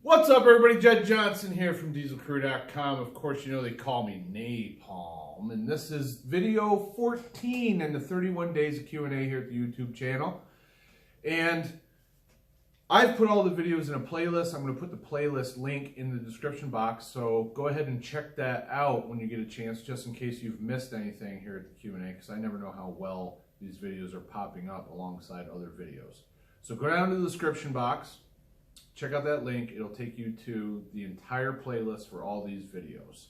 What's up, everybody? Jed Johnson here from DieselCrew.com. Of course, you know they call me Napalm, and this is video 14 in the 31 days of Q&A here at the YouTube channel. And I've put all the videos in a playlist. I'm going to put the playlist link in the description box, so go ahead and check that out when you get a chance, just in case you've missed anything here at the Q&A, because I never know how well these videos are popping up alongside other videos. So go down to the description box. Check out that link. It'll take you to the entire playlist for all these videos.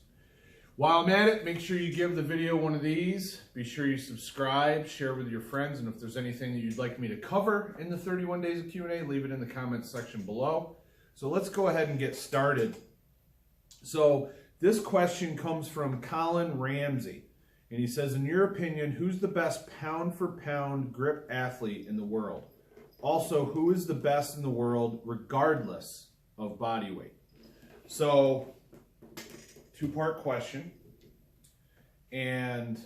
While I'm at it, make sure you give the video one of these. Be sure you subscribe, share with your friends, and if there's anything that you'd like me to cover in the 31 days of Q&A, leave it in the comments section below. So let's go ahead and get started. So this question comes from Colin Ramsey, and he says, in your opinion, who's the best pound-for-pound grip athlete in the world? Also, who is the best in the world regardless of body weight? So, two-part question. And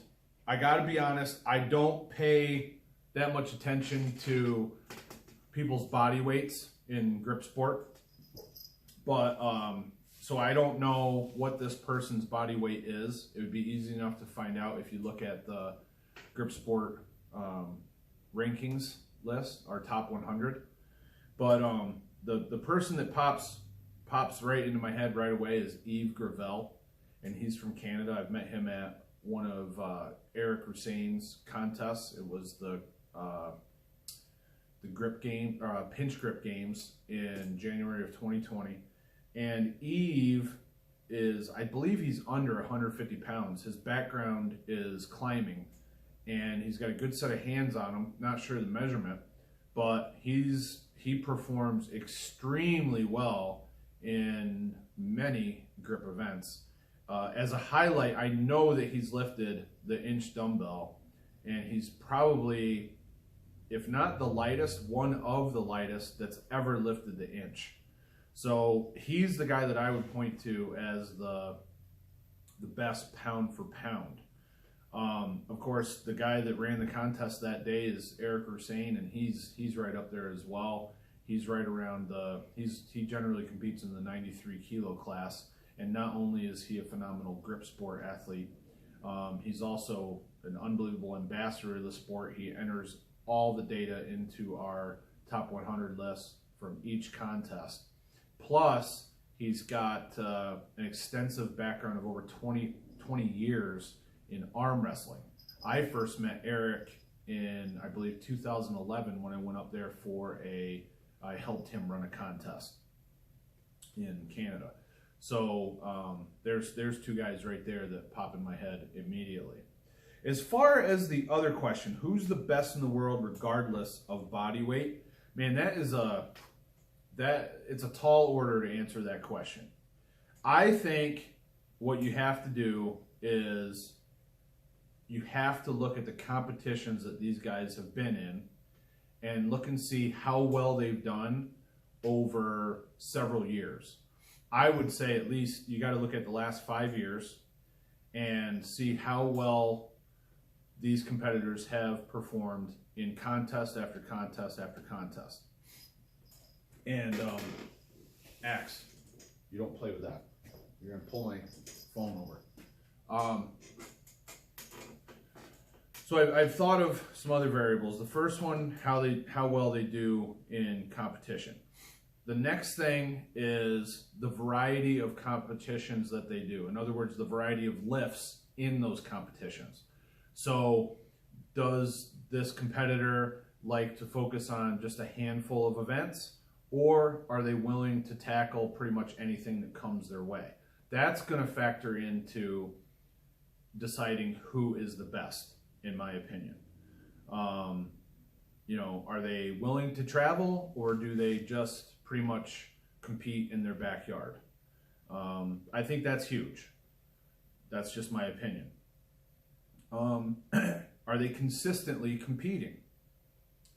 I gotta be honest, I don't pay that much attention to people's body weights in grip sport. But, so I don't know what this person's body weight is. It would be easy enough to find out if you look at the grip sport rankings list, our top 100. But the person that pops right into my head right away is Yves Gravel, and he's from Canada. I've met him at one of Eric Hussain's contests. It was the grip game, pinch grip games in January of 2020. And Yves is, I believe he's under 150 pounds. His background is climbing, and he's got a good set of hands on him. Not sure the measurement, but he performs extremely well in many grip events. As a highlight, I know that he's lifted the inch dumbbell, and he's probably, if not the lightest, one of the lightest that's ever lifted the inch. So he's the guy that I would point to as the best pound for pound. Of course, the guy that ran the contest that day is Eric Hussain, and he's right up there as well. He's right around he generally competes in the 93 kilo class, and not only is he a phenomenal grip sport athlete, he's also an unbelievable ambassador of the sport. He enters all the data into our top 100 list from each contest. Plus, he's got an extensive background of over 20 years in arm wrestling. I first met Eric in, I believe, 2011 when I went up there for I helped him run a contest in Canada. So there's two guys right there that pop in my head immediately. As far as the other question, who's the best in the world regardless of body weight? Man, it's a tall order to answer that question. I think what you have to do is you have to look at the competitions that these guys have been in and look and see how well they've done over several years. I would say at least you got to look at the last 5 years and see how well these competitors have performed in contest after contest after contest. And Axe, you don't play with that. You're gonna pull my phone over. So I've thought of some other variables. The first one, how well they do in competition. The next thing is the variety of competitions that they do. In other words, the variety of lifts in those competitions. So does this competitor like to focus on just a handful of events, or are they willing to tackle pretty much anything that comes their way? That's going to factor into deciding who is the best, in my opinion. You know, are they willing to travel, or do they just pretty much compete in their backyard? I think that's huge. That's just my opinion. Are they consistently competing?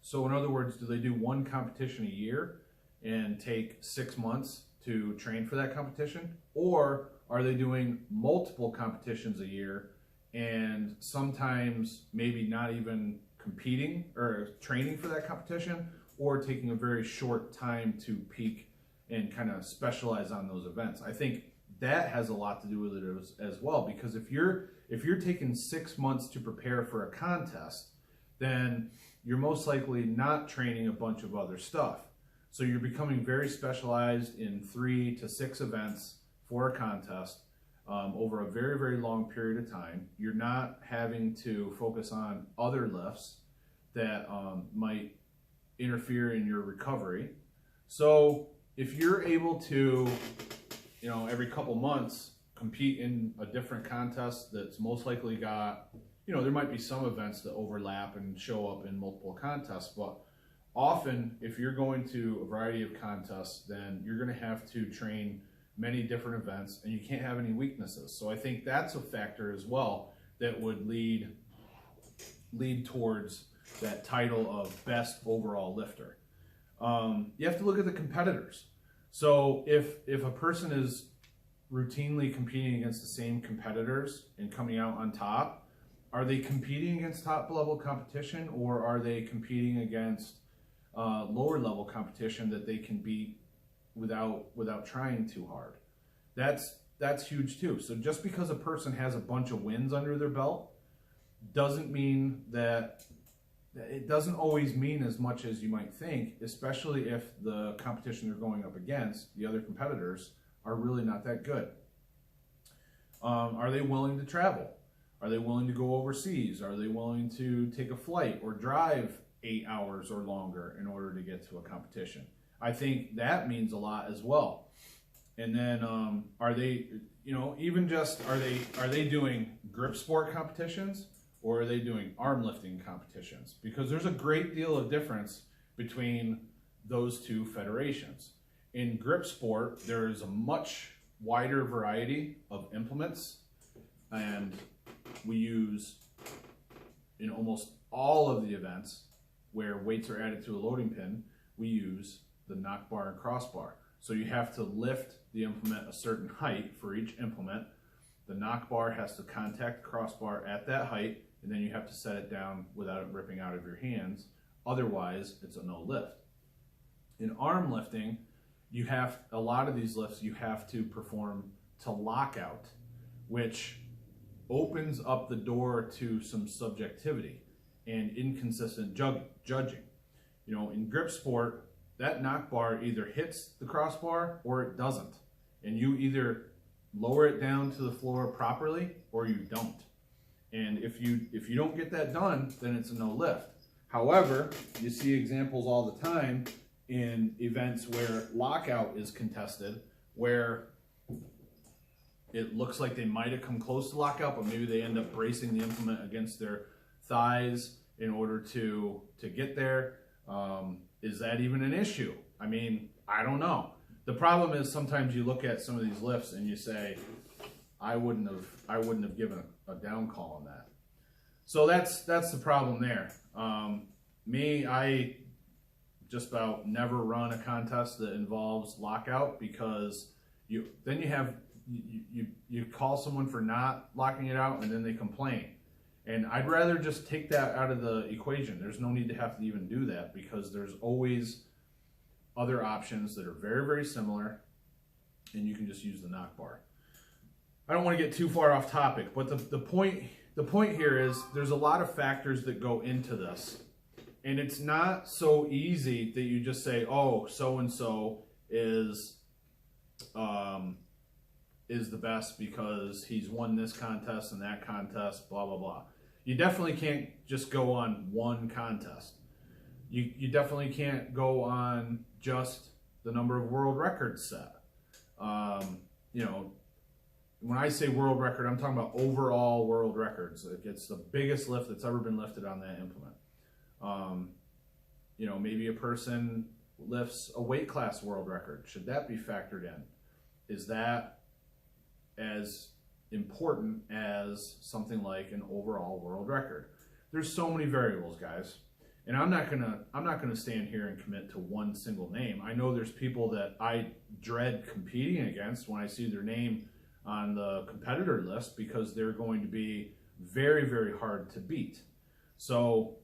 So in other words, do they do one competition a year and take 6 months to train for that competition? Or are they doing multiple competitions a year and sometimes maybe not even competing or training for that competition, or taking a very short time to peak and kind of specialize on those events. I think that has a lot to do with it as well, because if you're taking 6 months to prepare for a contest, then you're most likely not training a bunch of other stuff. So you're becoming very specialized in 3 to 6 events for a contest over a very, very long period of time. You're not having to focus on other lifts that might interfere in your recovery. So if you're able to, every couple months compete in a different contest that's most likely got, there might be some events that overlap and show up in multiple contests, but often if you're going to a variety of contests, then you're going to have to train many different events and you can't have any weaknesses. So I think that's a factor as well that would lead towards that title of best overall lifter. You have to look at the competitors. So if a person is routinely competing against the same competitors and coming out on top, are they competing against top level competition, or are they competing against lower level competition that they can beat without trying too hard? That's huge too. So just because a person has a bunch of wins under their belt doesn't mean that it doesn't always mean as much as you might think, especially if the competition they're going up against, the other competitors, are really not that good. Are they willing to travel? Are they willing to go overseas? Are they willing to take a flight or drive 8 hours or longer in order to get to a competition? I think that means a lot as well. And then are they, are they doing grip sport competitions, or are they doing arm lifting competitions? Because there's a great deal of difference between those two federations. In grip sport, there is a much wider variety of implements, and we use, in almost all of the events where weights are added to a loading pin, we use the knock bar and crossbar. So you have to lift the implement a certain height for each implement. The knock bar has to contact the crossbar at that height, and then you have to set it down without it ripping out of your hands. Otherwise, it's a no lift. In arm lifting, a lot of these lifts you have to perform to lockout, which opens up the door to some subjectivity and inconsistent judging. In grip sport, that knock bar either hits the crossbar or it doesn't. And you either lower it down to the floor properly or you don't. And if you don't get that done, then it's a no lift. However, you see examples all the time in events where lockout is contested, where it looks like they might have come close to lockout, but maybe they end up bracing the implement against their thighs in order to get there. Is that even an issue? I mean, I don't know. The problem is sometimes you look at some of these lifts and you say, I wouldn't have given a down call on that. So that's the problem there. I just about never run a contest that involves lockout, because you call someone for not locking it out and then they complain. And I'd rather just take that out of the equation. There's no need to have to even do that, because there's always other options that are very, very similar, and you can just use the knock bar. I don't want to get too far off topic, but the point here is there's a lot of factors that go into this. And it's not so easy that you just say, oh, so-and-so is the best because he's won this contest and that contest, blah, blah, blah. You definitely can't just go on one contest. You definitely can't go on just the number of world records set. When I say world record, I'm talking about overall world records. It's the biggest lift that's ever been lifted on that implement. Maybe a person lifts a weight class world record. Should that be factored in? Is that as important as something like an overall world record? There's so many variables, guys. And I'm not gonna stand here and commit to one single name. I know there's people that I dread competing against when I see their name on the competitor list, because they're going to be very, very hard to beat. So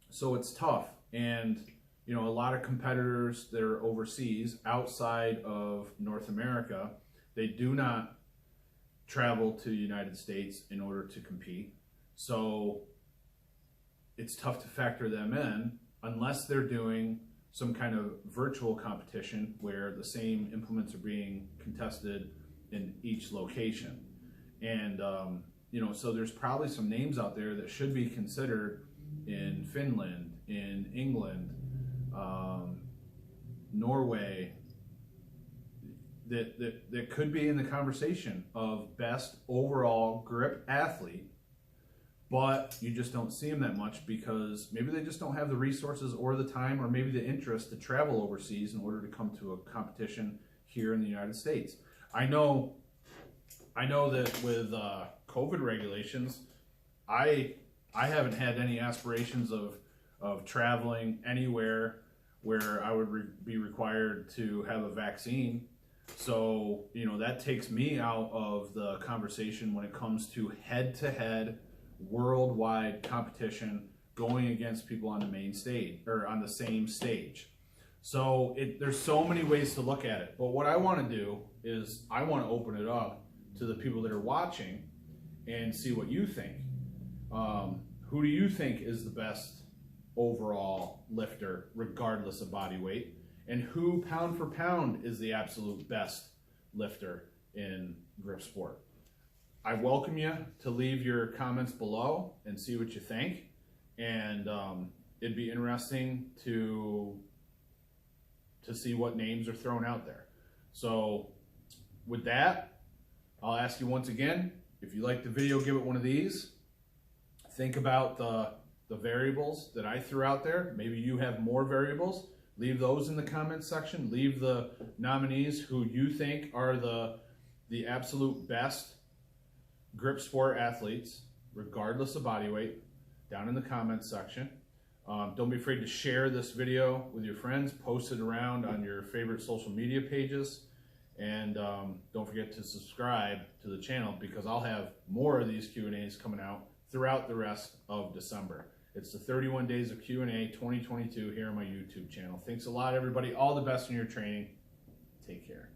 it's tough. And you know, a lot of competitors that are overseas outside of North America, they do not travel to the United States in order to compete. So it's tough to factor them in unless they're doing some kind of virtual competition where the same implements are being contested in each location. And, you know, so there's probably some names out there that should be considered in Finland, in England, Norway, that could be in the conversation of best overall grip athlete, but you just don't see them that much because maybe they just don't have the resources or the time or maybe the interest to travel overseas in order to come to a competition here in the United States. I know that with COVID regulations, I haven't had any aspirations of traveling anywhere where I would be required to have a vaccine. So, you know, that takes me out of the conversation when it comes to head-to-head worldwide competition going against people on the main stage or on the same stage. So there's so many ways to look at it. But what I want to do is I want to open it up to the people that are watching and see what you think. Who do you think is the best overall lifter regardless of body weight? And who pound for pound is the absolute best lifter in grip sport? I welcome you to leave your comments below and see what you think. And it'd be interesting to see what names are thrown out there. So with that, I'll ask you once again, if you like the video, give it one of these. Think about the variables that I threw out there. Maybe you have more variables. Leave those in the comments section. Leave the nominees who you think are the absolute best grip sport athletes, regardless of body weight, down in the comments section. Don't be afraid to share this video with your friends. Post it around on your favorite social media pages. And don't forget to subscribe to the channel because I'll have more of these Q&As coming out throughout the rest of December. It's the 31 Days of Q&A 2022 here on my YouTube channel. Thanks a lot, everybody. All the best in your training. Take care.